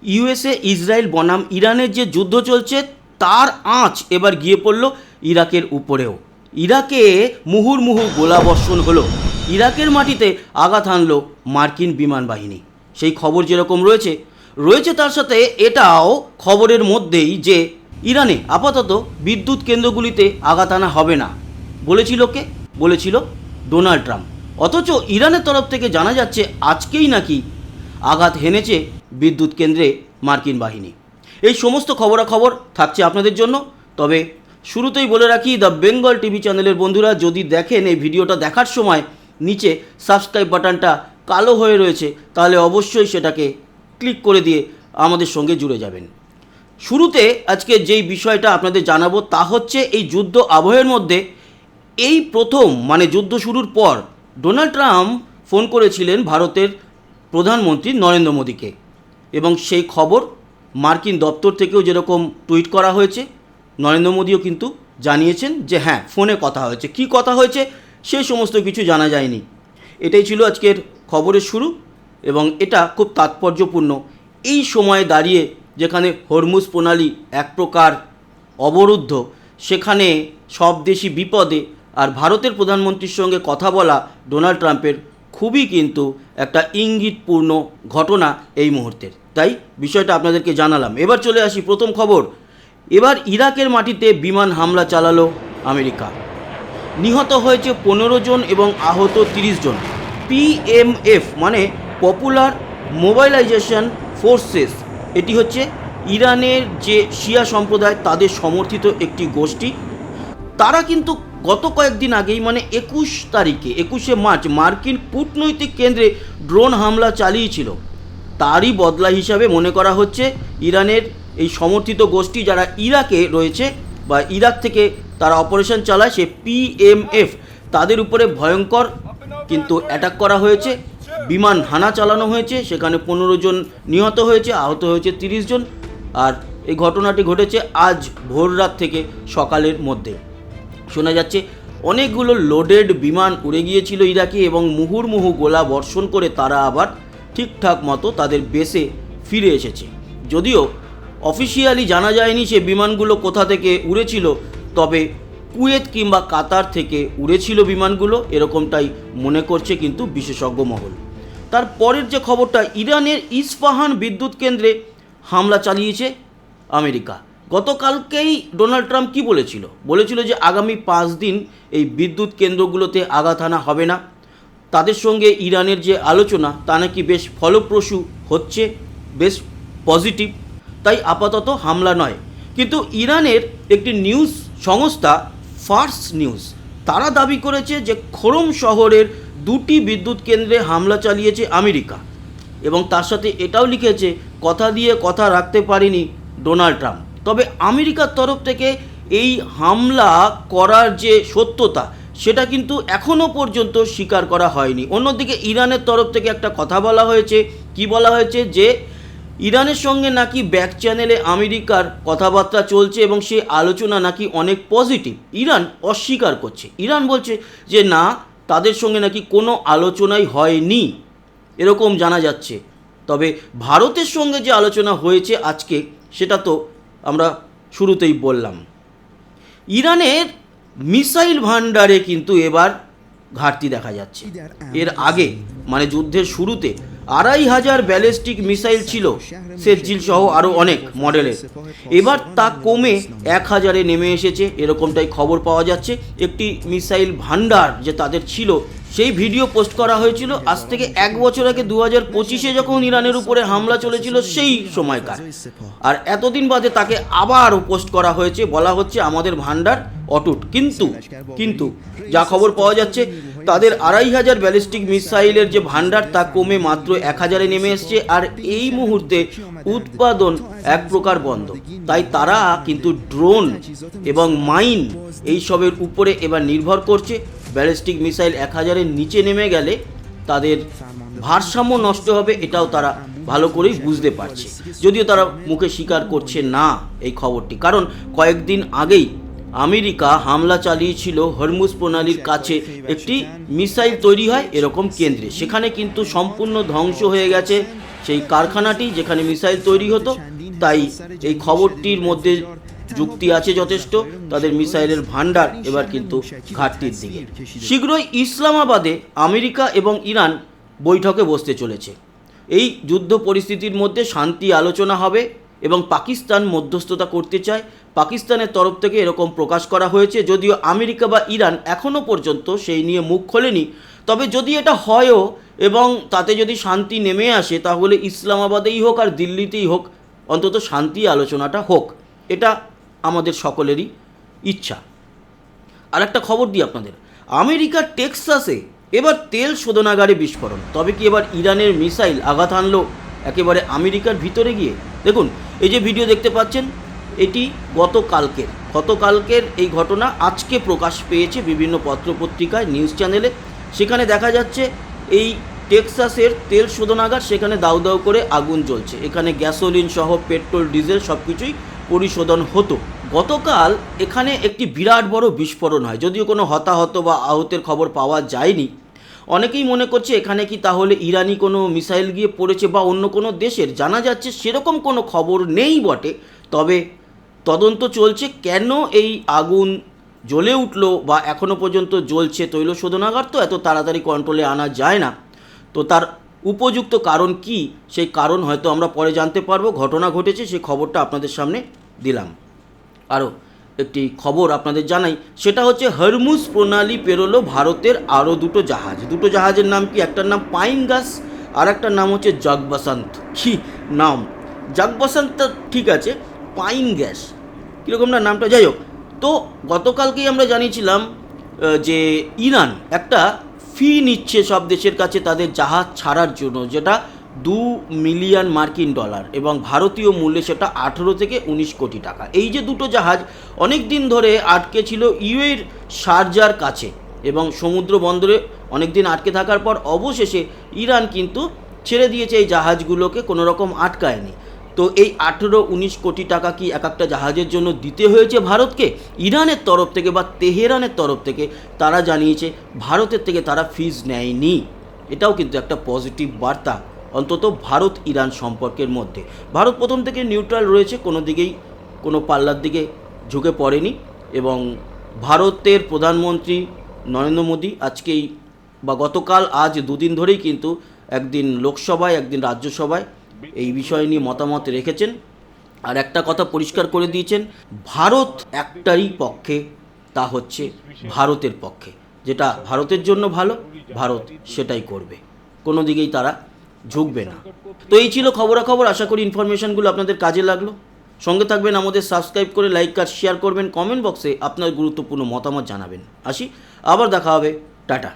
USA Israel বনাম ইরানের যে যুদ্ধ চলছে তার আঁচ এবার গিয়ে পড়ল ইরাকের উপরেও। ইরাকে মুহুর্মুহু গোলাবর্ষণ হলো, ইরাকের মাটিতে আঘাত হানল মার্কিন বিমান বাহিনী। সেই খবর যেরকম রয়েছে তার সাথে এটাও খবরের মধ্যেই যে ইরানে আপাতত বিদ্যুৎ কেন্দ্রগুলিতে আঘাত আনা হবে না। বলেছিল ডোনাল্ড ট্রাম্প। অথচ ইরানের তরফ থেকে জানা যাচ্ছে আজকেই নাকি আঘাত হেনেছে বিদ্যুৎ কেন্দ্রে মার্কিন বাহিনী। এই সমস্ত খবরাখবর থাকছে আপনাদের জন্য। তবে শুরুতেই বলে রাখি, দ্য বেঙ্গল টিভি চ্যানেলের বন্ধুরা যদি দেখেন এই ভিডিওটা দেখার সময় নিচে সাবস্ক্রাইব বাটনটা কালো হয়ে রয়েছে, তাহলে অবশ্যই সেটাকে ক্লিক করে দিয়ে আমাদের সঙ্গে জুড়ে যাবেন। শুরুতে আজকে যেই বিষয়টা আপনাদের জানাবো তা হচ্ছে এই যুদ্ধ আবহের মধ্যে এই প্রথম যুদ্ধ শুরুর পর ডোনাল্ড ট্রাম্প ফোন করেছিলেন ভারতের প্রধানমন্ত্রী নরেন্দ্র মোদীকে, এবং সেই খবর মার্কিন দপ্তর থেকেও যেরকম টুইট করা হয়েছে, নরেন্দ্র মোদীও কিন্তু জানিয়েছেন যে হ্যাঁ ফোনে কথা হয়েছে। কী কথা হয়েছে সেই সমস্ত কিছু জানা যায়নি। এটাই ছিল আজকের খবরের শুরু, এবং এটা খুব তাৎপর্যপূর্ণ এই সময়ে দাঁড়িয়ে যেখানে হরমুজ প্রণালী এক প্রকার অবরুদ্ধ, সেখানে সব দেশই বিপদে, আর ভারতের প্রধানমন্ত্রীর সঙ্গে কথা বলা ডোনাল্ড ট্রাম্পের খুবই কিন্তু একটা ইঙ্গিতপূর্ণ ঘটনা এই মুহূর্তের। তাই বিষয়টা আপনাদেরকে জানালাম। এবার চলে আসি প্রথম খবর। এবার ইরাকের মাটিতে বিমান হামলা চালালো আমেরিকা। নিহত হয়েছে 15 জন এবং আহত 30 জন। পিএমএফ পপুলার মোবিলাইজেশন ফোর্সেস, এটি হচ্ছে ইরানের যে শিয়া সম্প্রদায় তাদের সমর্থিত একটি গোষ্ঠী। তারা কিন্তু গত কয়েকদিন আগেই 21 মার্চ মার্কিন কূটনৈতিক কেন্দ্রে ড্রোন হামলা চালিয়েছিল। তারই বদলা হিসাবে মনে করা হচ্ছে ইরানের এই সমর্থিত গোষ্ঠী যারা ইরাকে রয়েছে বা ইরাক থেকে তারা অপারেশন চালায়, সে পিএমএফ, তাদের উপরে ভয়ঙ্কর কিন্তু অ্যাটাক করা হয়েছে, বিমান হানা চালানো হয়েছে, সেখানে 15 জন নিহত হয়েছে, আহত হয়েছে 30 জন। আর এই ঘটনাটি ঘটেছে আজ ভোররাত থেকে সকালের মধ্যে। শোনা যাচ্ছে অনেকগুলো লোডেড বিমান উড়ে গিয়েছিল ইরাকে, এবং মুহুর্মুহু গোলা বর্ষণ করে তারা আবার ঠিকঠাক মতো তাদের বেসে ফিরে এসেছে। যদিও অফিসিয়ালি জানা যায়নি সে বিমানগুলো কোথা থেকে উড়েছিল, তবে কুয়েত কিংবা কাতার থেকে উড়েছিল বিমানগুলো, এরকমটাই মনে করছে কিন্তু বিশেষজ্ঞ মহল। তারপরের যে খবরটা, ইরানের ইস্পাহান বিদ্যুৎ কেন্দ্রে হামলা চালিয়েছে আমেরিকা। গতকালকেই ডোনাল্ড ট্রাম্প কী বলেছিল যে আগামী 5 দিন এই বিদ্যুৎ কেন্দ্রগুলোতে আঘাত হানা হবে না। তাদের সঙ্গে ইরানের যে আলোচনা তা নাকি বেশ ফলপ্রসূ হচ্ছে, বেশ পজিটিভ, তাই আপাতত হামলা নয়। কিন্তু ইরানের একটি নিউজ সংস্থা ফার্স নিউজ তারা দাবি করেছে যে খোরম শহরের 2টি বিদ্যুৎ কেন্দ্রে হামলা চালিয়েছে আমেরিকা, এবং তার সাথে এটাও লিখেছে কথা দিয়ে কথা রাখতে পারেনি ডোনাল্ড ট্রাম্প। তবে আমেরিকার তরফ থেকে এই হামলা করার যে সত্যতা সেটা কিন্তু এখনও পর্যন্ত স্বীকার করা হয়নি। অন্যদিকে ইরানের তরফ থেকে একটা কথা বলা হয়েছে, কি বলা হয়েছে, যে ইরানের সঙ্গে নাকি ব্যাক চ্যানেলে আমেরিকার কথাবার্তা চলছে এবং সেই আলোচনা নাকি অনেক পজিটিভ। ইরান অস্বীকার করছে, ইরান বলছে যে না, তাদের সঙ্গে নাকি কোনো আলোচনাই হয়নি, এরকম জানা যাচ্ছে। তবে ভারতের সঙ্গে যে আলোচনা হয়েছে আজকে, সেটা তো আমরা শুরুতেই বললাম। ইরানের মিসাইল ভান্ডারে কিন্তু এবার ঘাটতি দেখা যাচ্ছে। এর আগে যুদ্ধের শুরুতে 2500 ব্যালিস্টিক মিসাইল ছিল, সেজিল সহ আরও অনেক মডেলের। এবার তা কমে 1000-এ নেমে এসেছে, এরকমটাই খবর পাওয়া যাচ্ছে। একটি মিসাইল ভান্ডার যে তাদের ছিল, সেই ভিডিও পোস্ট করা হয়েছিল আজ থেকে 1 বছর আগে 2025-এ যখন ইরানের উপরে হামলা চলেছিল সেই সময়কার। আর এতদিন বাদে তাকে আবার পোস্ট করা হয়েছে, বলা হচ্ছে আমাদের ভান্ডার অটুট। কিন্তু যা খবর পাওয়া যাচ্ছে, তাদের 2500 ব্যালিস্টিক মিসাইলের যে ভান্ডার তা কমে মাত্র 1000-এ নেমে এসছে। আর এই মুহূর্তে উৎপাদন এক প্রকার বন্ধ। তাই তারা কিন্তু ড্রোন এবং মাইন এইসবের উপরে এবার নির্ভর করছে। ব্যালিস্টিক মিসাইল 1000-এর নিচে নেমে গেলে তাদের ভারসাম্য নষ্ট হবে, এটাও তারা ভালো করেই বুঝতে পারছে, যদিও তারা মুখে স্বীকার করছে না এই খবরটি। কারণ কয়েকদিন আগেই আমেরিকা হামলা চালিয়েছিল হরমুজ প্রণালীর কাছে একটি মিসাইল তৈরি হয় এরকম কেন্দ্রে, সেখানে কিন্তু সম্পূর্ণ ধ্বংস হয়ে গেছে সেই কারখানাটি যেখানে মিসাইল তৈরি হতো। তাই এই খবরটির মধ্যে যুক্তি আছে যথেষ্ট, তাদের মিসাইলের ভান্ডার এবার কিন্তু ঘাটতির দিকে। শীঘ্রই ইসলামাবাদে আমেরিকা এবং ইরান বৈঠকে বসতে চলেছে। এই যুদ্ধ পরিস্থিতির মধ্যে শান্তি আলোচনা হবে এবং পাকিস্তান মধ্যস্থতা করতে চায়। পাকিস্তানের তরফ থেকে এরকম প্রকাশ করা হয়েছে, যদিও আমেরিকা বা ইরান এখনও পর্যন্ত সেই নিয়ে মুখ খোলেনি। তবে যদি এটা হয়ও এবং তাতে যদি শান্তি নেমে আসে, তাহলে ইসলামাবাদেই হোক আর দিল্লিতেই হোক, অন্তত শান্তি আলোচনাটা হোক, এটা আমাদের সকলেরই ইচ্ছা। আর একটা খবর দিই আপনাদের, আমেরিকার টেক্সাসে এবার তেল শোধনাগারে বিস্ফোরণ। তবে কি এবার ইরানের মিসাইল আঘাত হানলো একেবারে আমেরিকার ভিতরে গিয়ে? দেখুন, এই যে ভিডিও দেখতে পাচ্ছেন, এটি গতকালকের এই ঘটনা আজকে প্রকাশ পেয়েছে বিভিন্ন পত্রপত্রিকায়, নিউজ চ্যানেলে। সেখানে দেখা যাচ্ছে এই টেক্সাসের তেল শোধনাগার, সেখানে দাউ দাউ করে আগুন জ্বলছে। এখানে গ্যাসোলিন সহ পেট্রোল, ডিজেল সব কিছুই পরিশোধন হতো। গতকাল এখানে একটি বিরাট বড় বিস্ফোরণ হয়, যদিও কোনো হতাহত বা আহতের খবর পাওয়া যায়নি। অনেকেই মনে করছে এখানে কি তাহলে ইরানি কোনো মিসাইল গিয়ে পড়েছে বা অন্য কোনো দেশের। জানা যাচ্ছে সেরকম কোনো খবর নেই বটে, তবে তদন্ত চলছে কেন এই আগুন জ্বলে উঠলো বা এখনও পর্যন্ত জ্বলছে। তৈল শোধনাগার তো এত তাড়াতাড়ি কন্ট্রোলে আনা যায় না, তো তার উপযুক্ত কারণ কি, সেই কারণ হয়তো আমরা পরে জানতে পারবো। ঘটনা ঘটেছে, সেই খবরটা আপনাদের সামনে দিলাম। আরও একটি খবর আপনাদের জানাই, সেটা হচ্ছে হরমুজ প্রণালী পেরোলো ভারতের আরও দুটো জাহাজ। দুটো জাহাজের নাম কি? একটার নাম পাইনগাস আর একটার নাম হচ্ছে জগবসন্ত। কি নাম! জগবসন্ত ঠিক আছে, পাইন গ্যাস কীরকম না নামটা, যাই হোক। তো গতকালকেই আমরা জানিয়েছিলাম যে ইরান একটা ফি নিচ্ছে সব দেশের কাছে তাদের জাহাজ ছাড়ার জন্য, যেটা $2 মিলিয়ন এবং ভারতীয় মূল্যে সেটা 18 থেকে 19 কোটি টাকা। এই যে দুটো জাহাজ অনেক দিন ধরে আটকে ছিল ইউএর শারজার কাছে এবং সমুদ্র বন্দরে অনেক দিন আটকে থাকার পর অবশেষে ইরান কিন্তু ছেড়ে দিয়েছে এই জাহাজগুলোকে, কোনো রকম আটকায়নি। তো এই 18-19 কোটি টাকা কি এক একটা জাহাজের জন্য দিতে হয়েছে ভারতকে? ইরানের তরফ থেকে বা তেহরানের তরফ থেকে তারা জানিয়েছে ভারতের থেকে তারা ফিজ নেয়নি। এটাও কিন্তু একটা পজিটিভ বার্তা, অন্তত ভারত ইরান সম্পর্কের মধ্যে। ভারত প্রথম থেকে নিউট্রাল রয়েছে, কোনো দিকেই কোনো পাল্লার দিকে ঝুঁকে পড়েনি। এবং ভারতের প্রধানমন্ত্রী নরেন্দ্র মোদী আজকেই বা গতকাল আজ দুদিন ধরেই কিন্তু একদিন লোকসভায় একদিন রাজ্যসভায় এই বিষয় নিয়ে মতামত রেখেছেন। আর একটা কথা পরিষ্কার করে দিয়েছেন, ভারত একটাই পক্ষে, তা হচ্ছে ভারতের পক্ষে। যেটা ভারতের জন্য ভালো, ভারত সেটাই করবে, কোনো দিকেই তারা ঝুঁকবে না। তো এই ছিল খবরাখবর। আশা করি ইনফরমেশনগুলো আপনাদের কাজে লাগলো। সঙ্গে থাকবেন, আমাদের সাবস্ক্রাইব করে লাইক আর শেয়ার করবেন, কমেন্ট বক্সে আপনার গুরুত্বপূর্ণ মতামত জানাবেন। আসি, আবার দেখা হবে, টাটা।